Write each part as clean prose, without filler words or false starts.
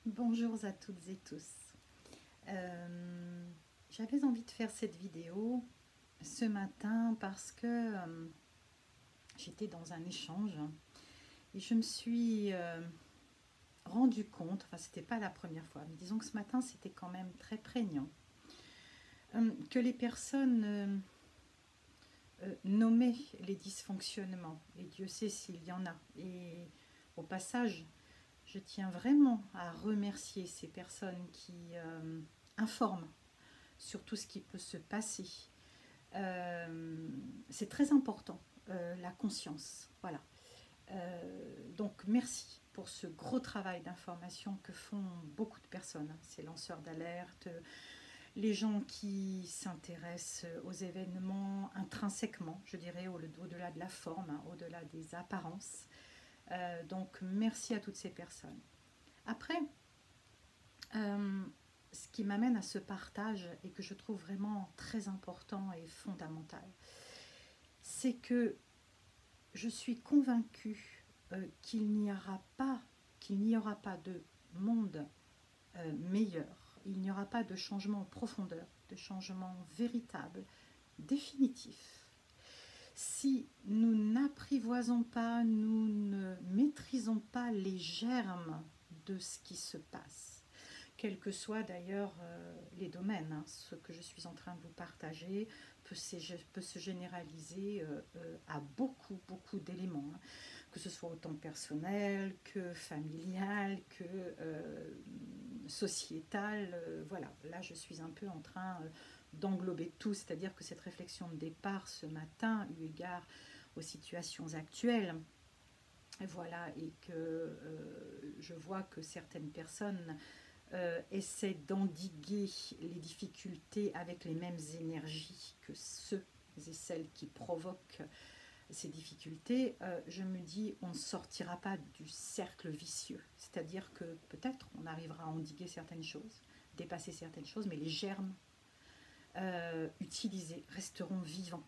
Bonjour à toutes et tous. J'avais envie de faire cette vidéo ce matin parce que j'étais dans un échange et je me suis rendu compte, enfin c'était pas la première fois, mais disons que ce matin c'était quand même très prégnant, que les personnes nommaient les dysfonctionnements, et Dieu sait s'il y en a. Et au passage, je tiens vraiment à remercier ces personnes qui informent sur tout ce qui peut se passer. C'est très important, la conscience. Voilà. Donc merci pour ce gros travail d'information que font beaucoup de personnes, ces lanceurs d'alerte, les gens qui s'intéressent aux événements intrinsèquement, je dirais, au-delà de la forme, hein, au-delà des apparences. Donc merci à toutes ces personnes. Après, euh, ce qui m'amène à ce partage et que je trouve vraiment très important et fondamental, c'est que je suis convaincue qu'il n'y aura pas de monde meilleur, il n'y aura pas de changement en profondeur, de changement véritable, définitif, si nous n'apprivoisons pas, nous ne maîtrisons pas les germes de ce qui se passe, quels que soient d'ailleurs les domaines. Hein. Ce que je suis en train de vous partager peut se généraliser à beaucoup, beaucoup d'éléments, hein. Que ce soit autant personnel que familial, que sociétal. Voilà, là je suis un peu en train d'englober tout, c'est-à-dire que cette réflexion de départ ce matin, eu égard aux situations actuelles, voilà, et que je vois que certaines personnes essaient d'endiguer les difficultés avec les mêmes énergies que ceux et celles qui provoquent ces difficultés, je me dis on ne sortira pas du cercle vicieux. C'est-à-dire que peut-être on arrivera à endiguer certaines choses, dépasser certaines choses, mais les germes utilisés resteront vivants.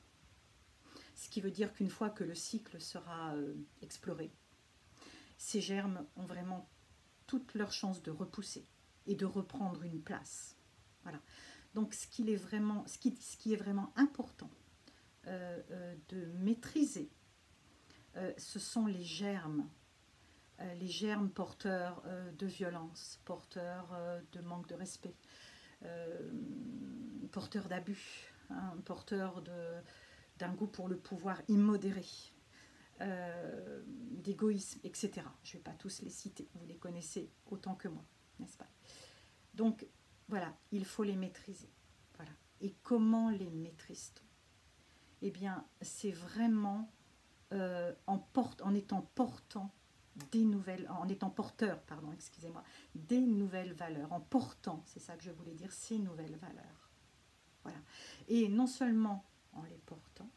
Ce qui veut dire qu'une fois que le cycle sera exploré, ces germes ont vraiment toutes leurs chances de repousser et de reprendre une place. Voilà. Donc ce qui est vraiment important de maîtriser, ce sont les germes porteurs de violence, porteurs de manque de respect, euh, porteurs d'abus, hein, porteurs d'un goût pour le pouvoir immodéré, d'égoïsme, etc. Je ne vais pas tous les citer, vous les connaissez autant que moi, n'est-ce pas? Donc voilà, il faut les maîtriser. Voilà. Et comment les maîtrise-t-on? Eh bien, c'est vraiment en étant portant des nouvelles, en étant porteur, pardon, excusez-moi, des nouvelles valeurs, en portant, c'est ça que je voulais dire, ces nouvelles valeurs. Voilà. Et non seulement en les portant,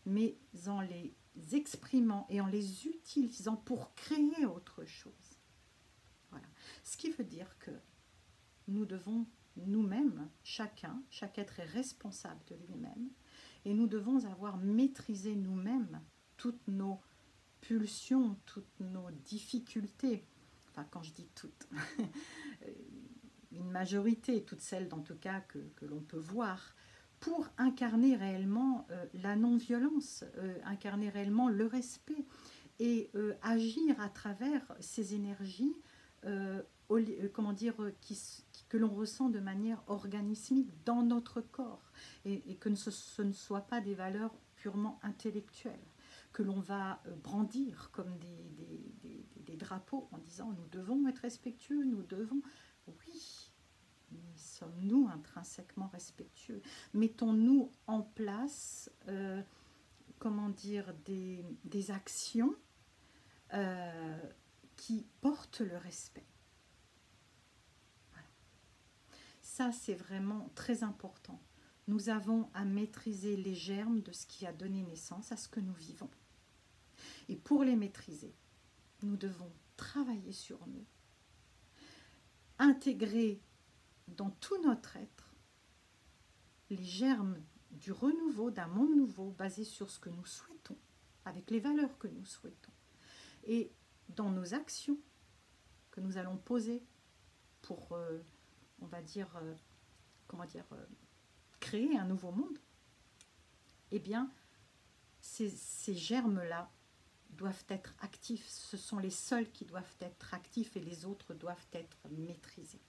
mais en les exprimant et en les utilisant pour créer autre chose. Voilà. Ce qui veut dire que nous devons nous-mêmes, chaque être est responsable de lui-même, et nous devons avoir maîtrisé nous-mêmes toutes nos pulsions, toutes nos difficultés. Enfin, quand je dis toutes, une majorité, toutes celles en tout cas que l'on peut voir, pour incarner réellement la non-violence, incarner réellement le respect et agir à travers ces énergies, comment dire, que l'on ressent de manière organismique dans notre corps, et que ce ne soit pas des valeurs purement intellectuelles que l'on va brandir comme des drapeaux en disant nous devons être respectueux, nous devons, oui, mais sommes-nous intrinsèquement respectueux? Mettons-nous en place, comment dire, des actions euh, qui portent le respect. Voilà. Ça, c'est vraiment très important. Nous avons à maîtriser les germes de ce qui a donné naissance à ce que nous vivons. Et pour les maîtriser, nous devons travailler sur nous, intégrer dans tout notre être les germes du renouveau, d'un monde nouveau basé sur ce que nous souhaitons, avec les valeurs que nous souhaitons. Et dans nos actions que nous allons poser, pour, on va dire, créer un nouveau monde, eh bien, ces germes-là doivent être actifs. Ce sont les seuls qui doivent être actifs et les autres doivent être maîtrisés.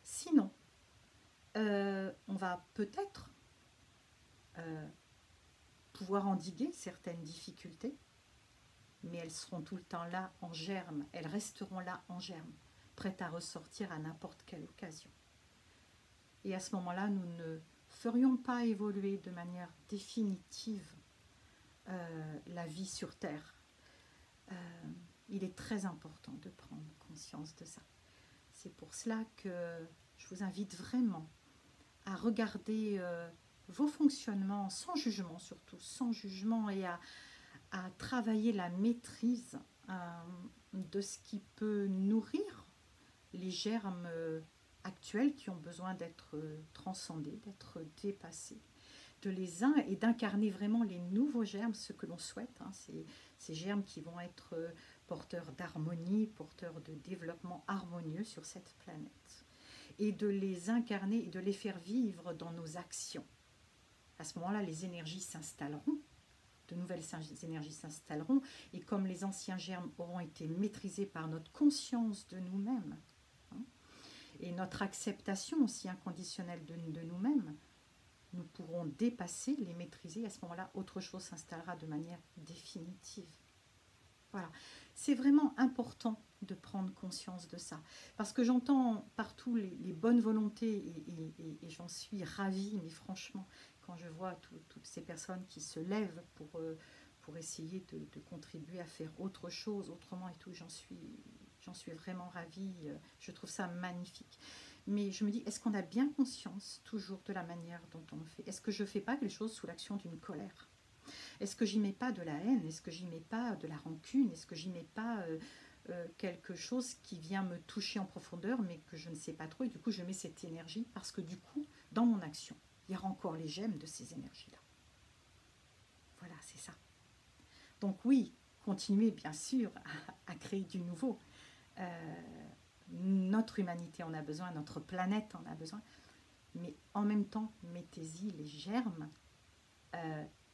Sinon, on va peut-être pouvoir endiguer certaines difficultés, mais elles seront tout le temps là en germe, elles resteront là en germe, prêtes à ressortir à n'importe quelle occasion. Et à ce moment-là, nous ne ferions pas évoluer de manière définitive la vie sur Terre. Il est très important de prendre conscience de ça. C'est pour cela que je vous invite vraiment à regarder vos fonctionnements sans jugement, surtout sans jugement, et à travailler la maîtrise de ce qui peut nourrir les germes actuels qui ont besoin d'être transcendés, d'être dépassés, de les et d'incarner vraiment les nouveaux germes, ce que l'on souhaite, hein, ces germes qui vont être porteurs d'harmonie, porteurs de développement harmonieux sur cette planète, et de les incarner et de les faire vivre dans nos actions. À ce moment-là, les énergies s'installeront, de nouvelles énergies s'installeront, et comme les anciens germes auront été maîtrisés par notre conscience de nous-mêmes, hein, et notre acceptation aussi inconditionnelle de nous-mêmes, nous pourrons dépasser, les maîtriser. À ce moment-là, autre chose s'installera de manière définitive. Voilà, c'est vraiment important de prendre conscience de ça, parce que j'entends partout les bonnes volontés, et j'en suis ravie, mais franchement, quand je vois toutes ces personnes qui se lèvent pour essayer de contribuer à faire autre chose, autrement et tout, j'en suis vraiment ravie, je trouve ça magnifique. Mais je me dis, est-ce qu'on a bien conscience toujours de la manière dont on le fait? Est-ce que je ne fais pas quelque chose sous l'action d'une colère? Est-ce que j'y mets pas de la haine? Est-ce que j'y mets pas de la rancune? Est-ce que j'y mets pas quelque chose qui vient me toucher en profondeur, mais que je ne sais pas trop, et du coup je mets cette énergie, parce que du coup, dans mon action, il y aura encore les gemmes de ces énergies-là. Voilà, c'est ça. Donc oui, continuez bien sûr à créer du nouveau. Notre humanité en a besoin, notre planète en a besoin, mais en même temps, mettez-y les germes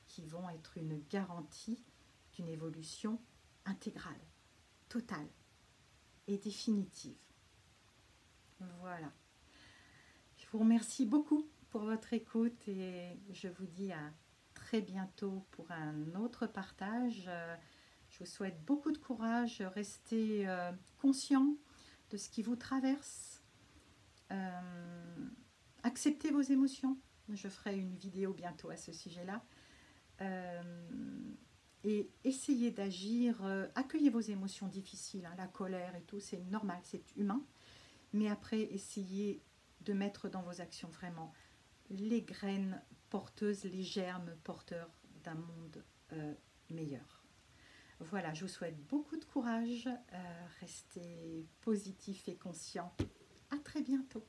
qui vont être une garantie d'une évolution intégrale, totale et définitive. Voilà. Je vous remercie beaucoup pour votre écoute et je vous dis à très bientôt pour un autre partage. Je vous souhaite beaucoup de courage, restez conscient de ce qui vous traverse. Acceptez vos émotions. Je ferai une vidéo bientôt à ce sujet-là. Et essayez d'agir, accueillez vos émotions difficiles, hein, la colère et tout, c'est normal, c'est humain. Mais après, essayez de mettre dans vos actions vraiment les graines porteuses, les germes porteurs d'un monde meilleur. Voilà, je vous souhaite beaucoup de courage, restez positif et conscient. À très bientôt.